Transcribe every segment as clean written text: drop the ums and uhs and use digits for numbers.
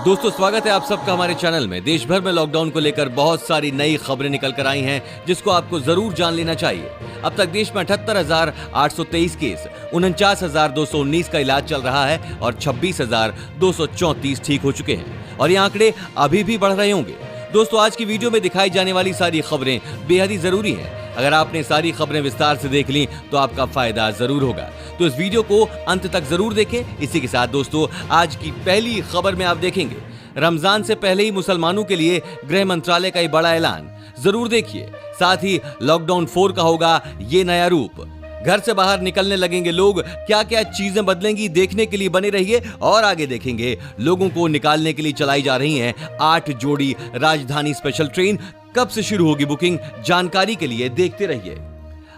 दोस्तों स्वागत है आप सबका हमारे चैनल में। देश भर में लॉकडाउन को लेकर बहुत सारी नई खबरें निकल कर आई हैं जिसको आपको जरूर जान लेना चाहिए। अब तक देश में 78,823 केस, 49,219 का इलाज चल रहा है और 26,234 ठीक हो चुके हैं और ये आंकड़े अभी भी बढ़ रहे होंगे। दोस्तों आज की वीडियो में दिखाई जाने वाली सारी खबरें बेहद ही जरूरी हैं। अगर आपने सारी खबरें विस्तार से देख ली तो आपका फायदा जरूर होगा, तो इस वीडियो को अंत तक जरूर देखें। इसी के साथ दोस्तों आज की पहली खबर में आप देखेंगे रमजान से पहले ही मुसलमानों के लिए गृह मंत्रालय का ये बड़ा ऐलान, जरूर देखिए। साथ ही लॉकडाउन 4 का होगा ये नया रूप, घर से बाहर निकलने लगेंगे लोग, क्या क्या चीजें बदलेंगी देखने के लिए बने रहिए। और आगे देखेंगे लोगों को निकालने के लिए चलाई जा रही हैं 8 जोड़ी राजधानी स्पेशल ट्रेन, कब से शुरू होगी बुकिंग, जानकारी के लिए देखते रहिए।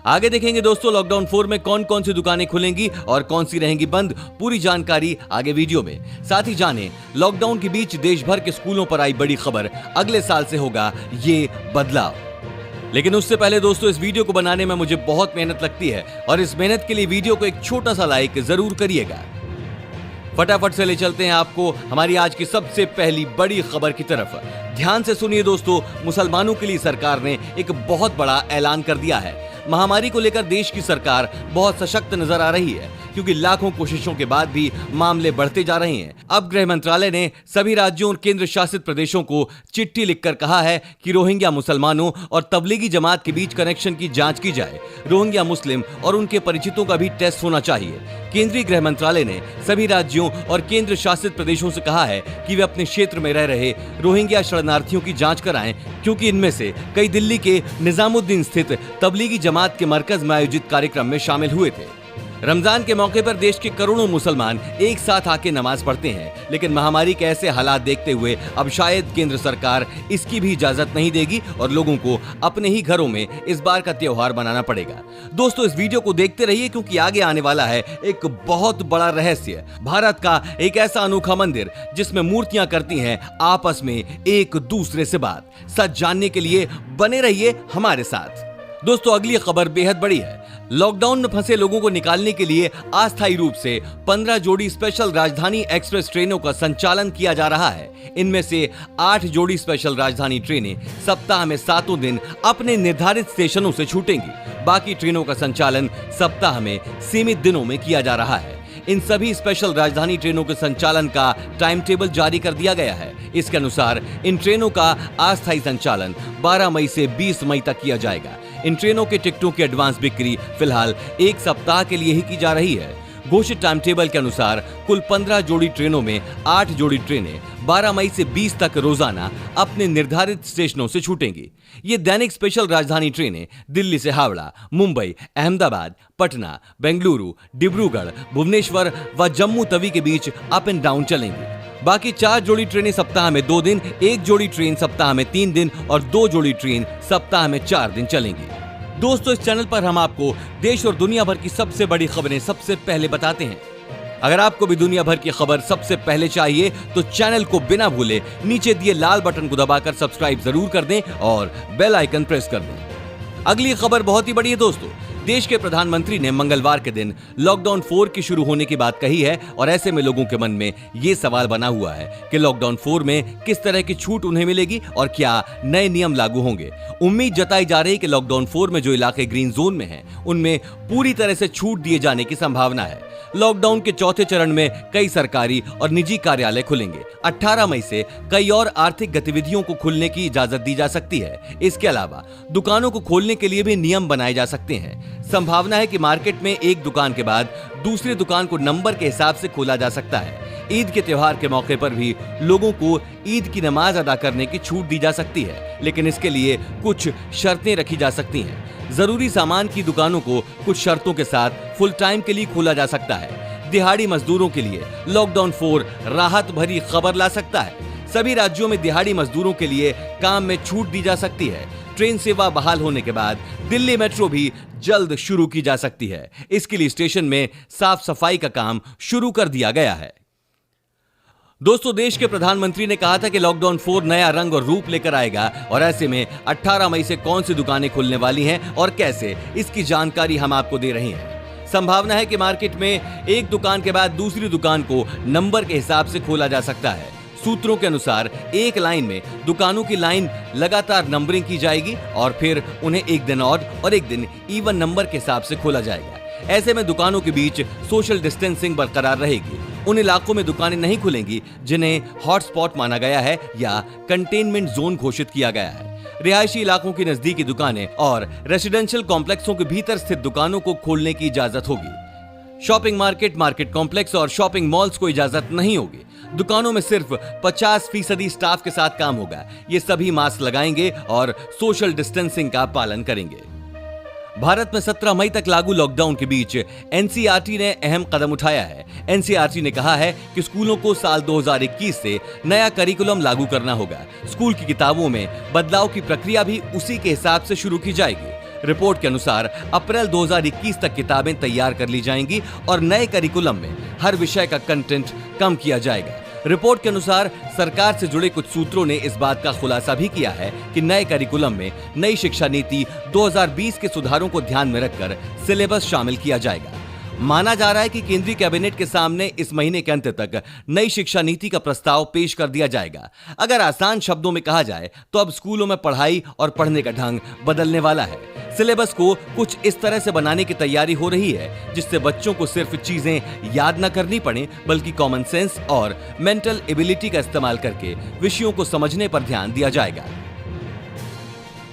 आगे देखेंगे दोस्तों लॉकडाउन 4 में कौन कौन सी दुकानें खुलेंगी और कौन सी रहेंगी बंद, पूरी जानकारी आगे वीडियो में। साथ ही जाने लॉकडाउन के बीच देश भर के स्कूलों पर आई बड़ी खबर, अगले साल से होगा ये बदलाव। लेकिन उससे पहले दोस्तों इस वीडियो को बनाने में मुझे बहुत मेहनत लगती है और इस मेहनत के लिए वीडियो को एक छोटा सा लाइक जरूर करिएगा। फटाफट से ले चलते हैं आपको हमारी आज की सबसे पहली बड़ी खबर की तरफ। ध्यान से सुनिए दोस्तों, मुसलमानों के लिए सरकार ने एक बहुत बड़ा ऐलान कर दिया है। महामारी को लेकर देश की सरकार बहुत सशक्त नजर आ रही है क्योंकि लाखों कोशिशों के बाद भी मामले बढ़ते जा रहे हैं। अब गृह मंत्रालय ने सभी राज्यों और केंद्र शासित प्रदेशों को चिट्ठी लिखकर कहा है कि रोहिंग्या मुसलमानों और तबलीगी जमात के बीच कनेक्शन की जांच की जाए। रोहिंग्या मुस्लिम और उनके परिचितों का भी टेस्ट होना चाहिए। केंद्रीय गृह मंत्रालय ने सभी राज्यों और केंद्र शासित प्रदेशों से कहा है कि वे अपने क्षेत्र में रह रहे रोहिंग्या शरणार्थियों की जांच कराएं, क्योंकि इनमें से कई दिल्ली के निजामुद्दीन स्थित तबलीगी जमात के मरकज में आयोजित कार्यक्रम में शामिल हुए थे। रमजान के मौके पर देश के करोड़ों मुसलमान एक साथ आके नमाज पढ़ते हैं, लेकिन महामारी के ऐसे हालात देखते हुए अब शायद केंद्र सरकार इसकी भी इजाजत नहीं देगी और लोगों को अपने ही घरों में इस बार का त्योहार मनाना पड़ेगा। दोस्तों इस वीडियो को देखते रहिए क्योंकि आगे आने वाला है एक बहुत बड़ा रहस्य, भारत का एक ऐसा अनोखा मंदिर जिसमें मूर्तियां करती हैं आपस में एक दूसरे से बात। सच जानने के लिए बने रहिए हमारे साथ। दोस्तों अगली खबर बेहद बड़ी है। लॉकडाउन में फंसे लोगों को निकालने के लिए अस्थायी रूप से 15 जोड़ी स्पेशल राजधानी एक्सप्रेस ट्रेनों का संचालन किया जा रहा है। इनमें से 8 जोड़ी स्पेशल राजधानी ट्रेनें सप्ताह में 7 दिन अपने निर्धारित स्टेशनों से छूटेंगी। बाकी ट्रेनों का संचालन सप्ताह में सीमित दिनों में किया जा रहा है। इन सभी स्पेशल राजधानी ट्रेनों के संचालन का टाइम टेबल जारी कर दिया गया है। इसके अनुसार इन ट्रेनों का अस्थायी संचालन 12 मई से 20 मई तक किया जाएगा। इन ट्रेनों के टिकटों की एडवांस बिक्री फिलहाल 1 सप्ताह के लिए ही की जा रही है। घोषित टाइम टेबल के अनुसार कुल 15 जोड़ी ट्रेनों में 8 जोड़ी ट्रेनें 12 मई से 20 तक रोजाना अपने निर्धारित स्टेशनों से छूटेंगी। ये दैनिक स्पेशल राजधानी ट्रेनें दिल्ली से हावड़ा, मुंबई, अहमदाबाद, पटना, बेंगलुरु, डिब्रूगढ़, भुवनेश्वर व जम्मू तवी के बीच अप एंड डाउन चलेंगी। बाकी 4 जोड़ी ट्रेनें सप्ताह में 2 दिन, 1 जोड़ी ट्रेन सप्ताह में 3 दिन और 2 जोड़ी ट्रेन सप्ताह में 4 दिन चलेंगी। दोस्तों इस चैनल पर हम आपको देश और दुनिया भर की सबसे बड़ी खबरें सबसे पहले बताते हैं। अगर आपको भी दुनिया भर की खबर सबसे पहले चाहिए तो चैनल को बिना भूले नीचे दिए लाल बटन को दबाकर सब्सक्राइब जरूर कर दें और बेल आइकन प्रेस कर दें। अगली खबर बहुत ही बड़ी है दोस्तों। देश के प्रधानमंत्री ने मंगलवार के दिन लॉकडाउन 4 की शुरू होने की बात कही है और ऐसे में लोगों के मन में ये सवाल बना हुआ है कि लॉकडाउन 4 में किस तरह की छूट उन्हें मिलेगी और क्या नए नियम लागू होंगे। उम्मीद जताई जा रही है कि लॉकडाउन 4 में जो इलाके ग्रीन जोन में हैं, उनमें पूरी तरह से छूट दिए जाने की संभावना है। लॉकडाउन के चौथे चरण में कई सरकारी और निजी कार्यालय खुलेंगे। 18 मई से कई और आर्थिक गतिविधियों को खुलने की इजाजत दी जा सकती है। इसके अलावा दुकानों को खोलने के लिए भी नियम बनाए जा सकते हैं। संभावना है कि मार्केट में एक दुकान के बाद दूसरी दुकान को नंबर के हिसाब से खोला जा सकता है। ईद के त्योहार के मौके पर भी लोगों को ईद की नमाज अदा करने की छूट दी जा सकती है, लेकिन इसके लिए कुछ शर्तें रखी जा सकती हैं। जरूरी सामान की दुकानों को कुछ शर्तों के साथ फुल टाइम के लिए खोला जा सकता है। दिहाड़ी मजदूरों के लिए लॉकडाउन 4 राहत भरी खबर ला सकता है। सभी राज्यों में दिहाड़ी मजदूरों के लिए काम में छूट दी जा सकती है। ट्रेन सेवा बहाल होने के बाद दिल्ली मेट्रो भी जल्द शुरू की जा सकती है। इसके लिए स्टेशन में साफ सफाई का काम शुरू कर दिया गया है। दोस्तों देश के प्रधानमंत्री ने कहा था कि लॉकडाउन 4 नया रंग और रूप लेकर आएगा और ऐसे में 18 मई से कौन सी दुकानें खुलने वाली हैं और कैसे, इसकी जानकारी हम आपको दे रहे हैं। संभावना है कि मार्केट में एक दुकान के बाद दूसरी दुकान को नंबर के हिसाब से खोला जा सकता है। सूत्रों के अनुसार एक लाइन में दुकानों की लाइन लगातार नंबरिंग की जाएगी और फिर उन्हें एक दिन ऑड और एक दिन इवन नंबर के हिसाब से खोला जाएगा। ऐसे में दुकानों के बीच सोशल डिस्टेंसिंग बरकरार रहेगी। उन इलाकों में दुकानें नहीं खुलेंगी जिन्हें हॉटस्पॉट माना गया है या कंटेनमेंट जोन घोषित किया गया है। रिहायशी इलाकों की नजदीकी दुकानें और रेसिडेंशियल कॉम्प्लेक्सों के भीतर स्थित दुकानों को खोलने की इजाजत होगी। शॉपिंग मार्केट, मार्केट कॉम्प्लेक्स और शॉपिंग मॉल्स को इजाजत नहीं होगी। दुकानों में सिर्फ 50% स्टाफ के साथ काम होगा। ये सभी मास्क लगाएंगे और सोशल डिस्टेंसिंग का पालन करेंगे। भारत में 17 मई तक लागू लॉकडाउन के बीच एनसीईआरटी ने अहम कदम उठाया है। एनसीईआरटी ने कहा है कि स्कूलों को साल 2021 से नया करिकुलम लागू करना होगा। स्कूल की किताबों में बदलाव की प्रक्रिया भी उसी के हिसाब से शुरू की जाएगी। रिपोर्ट के अनुसार अप्रैल 2021 तक किताबें तैयार कर ली जाएंगी और नए करिकुलम में हर विषय का कंटेंट कम किया जाएगा। रिपोर्ट के अनुसार सरकार से जुड़े कुछ सूत्रों ने इस बात का खुलासा भी किया है कि नए करिकुलम में नई शिक्षा नीति 2020 के सुधारों को ध्यान में रखकर सिलेबस शामिल किया जाएगा। माना जा रहा है कि केंद्रीय कैबिनेट के सामने इस महीने के अंत तक नई शिक्षा नीति का प्रस्ताव पेश कर दिया जाएगा। अगर आसान शब्दों में कहा जाए तो अब स्कूलों में पढ़ाई और पढ़ने का ढंग बदलने वाला है। सिलेबस को कुछ इस तरह से बनाने की तैयारी हो रही है जिससे बच्चों को सिर्फ चीजें याद न करनी पड़े बल्कि कॉमन सेंस और मेंटल एबिलिटी का इस्तेमाल करके विषयों को समझने पर ध्यान दिया जाएगा।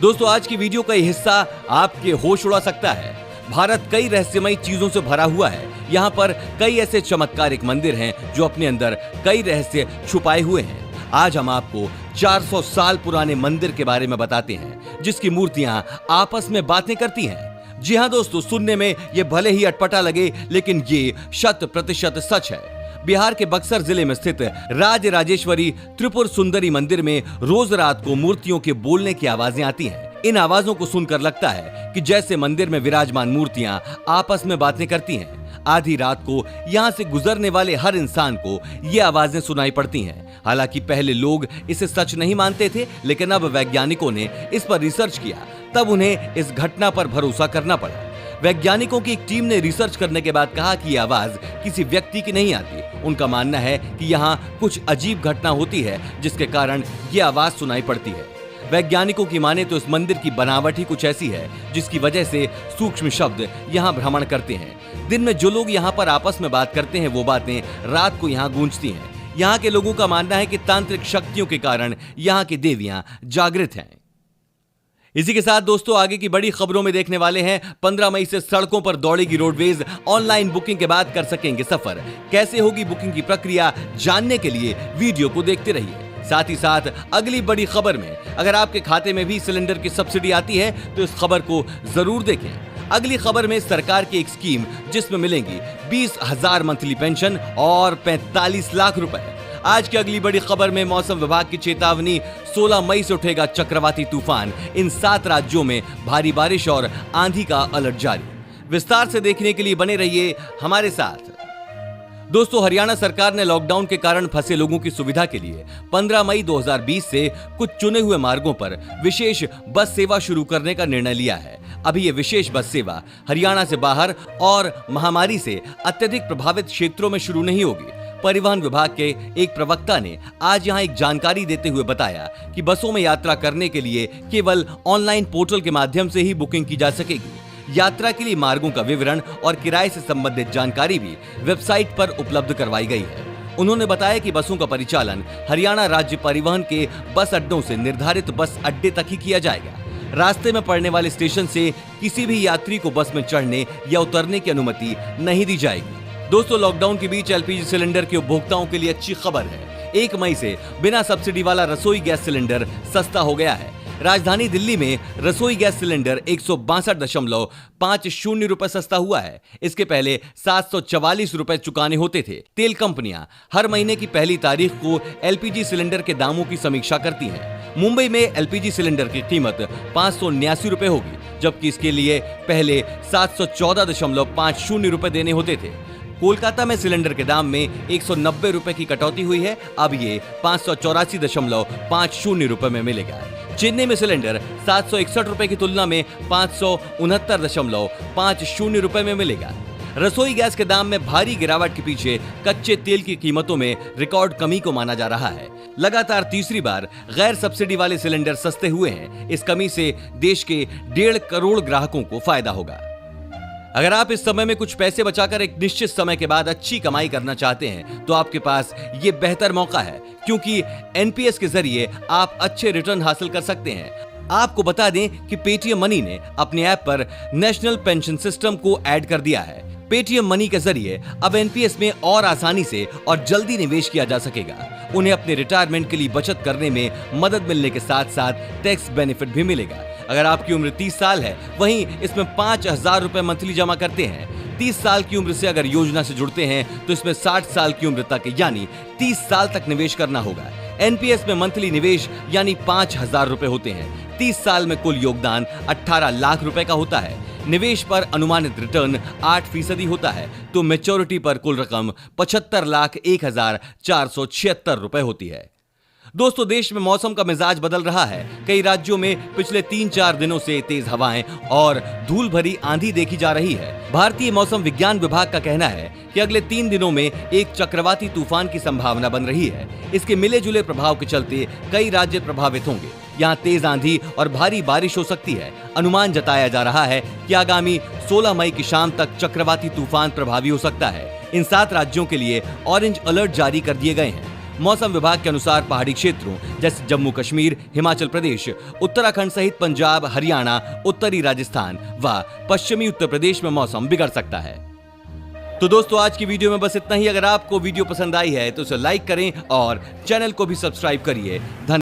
दोस्तों, आज की वीडियो का यह हिस्सा आपके होश उड़ा सकता है। भारत कई रहस्यमयी चीजों से भरा हुआ है। यहाँ पर कई ऐसे चमत्कारिक मंदिर हैं जो अपने अंदर कई रहस्य छुपाए हुए हैं। आज हम आपको 400 साल पुराने मंदिर के बारे में बताते हैं जिसकी मूर्तियां आपस में बातें करती हैं। जी हाँ दोस्तों, सुनने में ये भले ही अटपटा लगे लेकिन ये 100% सच है। बिहार के बक्सर जिले में स्थित राज राजेश्वरी त्रिपुर सुंदरी मंदिर में रोज रात को मूर्तियों के बोलने की आवाजें आती हैं। इन आवाजों को सुनकर लगता है कि जैसे मंदिर में विराजमान मूर्तियां आपस में बातें करती हैं। आधी रात को यहाँ से गुजरने वाले हर इंसान को ये आवाजें सुनाई पड़ती हैं। हालांकि पहले लोग इसे सच नहीं मानते थे, लेकिन अब वैज्ञानिकों ने इस पर रिसर्च किया, तब उन्हें इस घटना पर भरोसा करना पड़ा। वैज्ञानिकों की एक टीम ने रिसर्च करने के बाद कहा कि ये आवाज किसी व्यक्ति की नहीं आती। उनका मानना है कि यहाँ कुछ अजीब घटना होती है जिसके कारण ये आवाज सुनाई पड़ती है। वैज्ञानिकों की माने तो इस मंदिर की बनावट ही कुछ ऐसी है जिसकी वजह से सूक्ष्म शब्द यहाँ भ्रमण करते हैं। दिन में जो लोग यहाँ पर आपस में बात करते हैं वो बातें रात को यहाँ गूंजती हैं। यहाँ के लोगों का मानना है कि तांत्रिक शक्तियों के कारण यहाँ की देवियां जागृत हैं। इसी के साथ दोस्तों, आगे की बड़ी खबरों में देखने वाले हैं 15 मई से सड़कों पर दौड़ेगी रोडवेज। ऑनलाइन बुकिंग के बाद कर सकेंगे सफर। कैसे होगी बुकिंग की प्रक्रिया, जानने के लिए वीडियो को देखते रहिए। साथ ही साथ अगली बड़ी खबर में अगर आपके खाते में भी सिलेंडर की सब्सिडी आती है तो इस खबर को जरूर देखें। अगली खबर में सरकार की एक स्कीम जिसमें मिलेंगी 20,000 मंथली पेंशन और 45 लाख रुपए। आज की अगली बड़ी खबर में मौसम विभाग की चेतावनी, 16 मई से उठेगा चक्रवाती तूफान। इन 7 राज्यों में भारी बारिश और आंधी का अलर्ट जारी। विस्तार से देखने के लिए बने रहिए हमारे साथ। दोस्तों, हरियाणा सरकार ने लॉकडाउन के कारण फंसे लोगों की सुविधा के लिए 15 मई 2020 से कुछ चुने हुए मार्गों पर विशेष बस सेवा शुरू करने का निर्णय लिया है। अभी ये विशेष बस सेवा हरियाणा से बाहर और महामारी से अत्यधिक प्रभावित क्षेत्रों में शुरू नहीं होगी। परिवहन विभाग के एक प्रवक्ता ने आज यहां एक जानकारी देते हुए बताया कि बसों में यात्रा करने के लिए केवल ऑनलाइन पोर्टल के माध्यम से ही बुकिंग की जा सकेगी। यात्रा के लिए मार्गों का विवरण और किराए से संबंधित जानकारी भी वेबसाइट पर उपलब्ध करवाई गई है। उन्होंने बताया कि बसों का परिचालन हरियाणा राज्य परिवहन के बस अड्डों से निर्धारित बस अड्डे तक ही किया जाएगा। रास्ते में पड़ने वाले स्टेशन से किसी भी यात्री को बस में चढ़ने या उतरने की अनुमति नहीं दी जाएगी। दोस्तों, लॉकडाउन के बीच एलपीजी सिलेंडर के उपभोक्ताओं के लिए अच्छी खबर है। 1 मई से बिना सब्सिडी वाला रसोई गैस सिलेंडर सस्ता हो गया है। राजधानी दिल्ली में रसोई गैस सिलेंडर 162.50 रुपए सस्ता हुआ है। इसके पहले 744 रुपए चुकाने होते थे। तेल कंपनियां हर महीने की पहली तारीख को एलपीजी सिलेंडर के दामों की समीक्षा करती हैं। मुंबई में एलपीजी सिलेंडर की कीमत 579 रुपए होगी, जबकि इसके लिए पहले 714.50 रुपए देने होते थे। कोलकाता में सिलेंडर के दाम में 190 रुपए की कटौती हुई है। अब ये 584.50 रुपए में मिलेगा। चेन्नई में सिलेंडर 761 रुपए की तुलना में 569.50 रुपए में मिलेगा। रसोई गैस के दाम में भारी गिरावट के पीछे कच्चे तेल की कीमतों में रिकॉर्ड कमी को माना जा रहा है। लगातार तीसरी बार गैर सब्सिडी वाले सिलेंडर सस्ते हुए हैं। इस कमी से देश के 1.5 करोड़ ग्राहकों को फायदा होगा। अगर आप इस समय में कुछ पैसे बचाकर एक निश्चित समय के बाद अच्छी कमाई करना चाहते हैं तो आपके पास ये बेहतर मौका है, क्योंकि एनपीएस के जरिए आप अच्छे रिटर्न हासिल कर सकते हैं। आपको बता दें कि पेटीएम मनी ने अपने ऐप पर नेशनल पेंशन सिस्टम को ऐड कर दिया है। पेटीएम मनी के जरिए अब एनपीएस में और आसानी से और जल्दी निवेश किया जा सकेगा। उन्हें अपने रिटायरमेंट के लिए बचत करने में मदद मिलने के साथ साथ टैक्स बेनिफिट भी मिलेगा। अगर आपकी उम्र 30 साल है, वहीं इसमें 5,000 रुपए मंथली जमा करते हैं। 30 साल की उम्र से अगर योजना से जुड़ते हैं तो इसमें 60 साल की उम्र तक यानी 30 साल तक निवेश करना होगा। एनपीएस में मंथली निवेश यानी 5,000 रुपए होते हैं। 30 साल में कुल योगदान 18 लाख रुपए का होता है। निवेश पर अनुमानित रिटर्न 8% होता है, तो मैच्योरिटी पर कुल रकम 75,01,476 रुपए होती है। दोस्तों, देश में मौसम का मिजाज बदल रहा है। कई राज्यों में पिछले 3-4 दिनों से तेज हवाएं और धूल भरी आंधी देखी जा रही है। भारतीय मौसम विज्ञान विभाग का कहना है कि अगले 3 दिनों में एक चक्रवाती तूफान की संभावना बन रही है। इसके मिले जुले प्रभाव के चलते कई राज्य प्रभावित होंगे। यहाँ तेज आंधी और भारी बारिश हो सकती है। अनुमान जताया जा रहा है कि आगामी 16 मई की शाम तक चक्रवाती तूफान प्रभावी हो सकता है। इन 7 राज्यों के लिए ऑरेंज अलर्ट जारी कर दिए गए हैं। मौसम विभाग के अनुसार पहाड़ी क्षेत्रों जैसे जम्मू कश्मीर, हिमाचल प्रदेश, उत्तराखंड सहित पंजाब, हरियाणा, उत्तरी राजस्थान व पश्चिमी उत्तर प्रदेश में मौसम बिगड़ सकता है। तो दोस्तों, आज की वीडियो में बस इतना ही। अगर आपको वीडियो पसंद आई है तो इसे लाइक करें और चैनल को भी सब्सक्राइब करिए। धन्यवाद।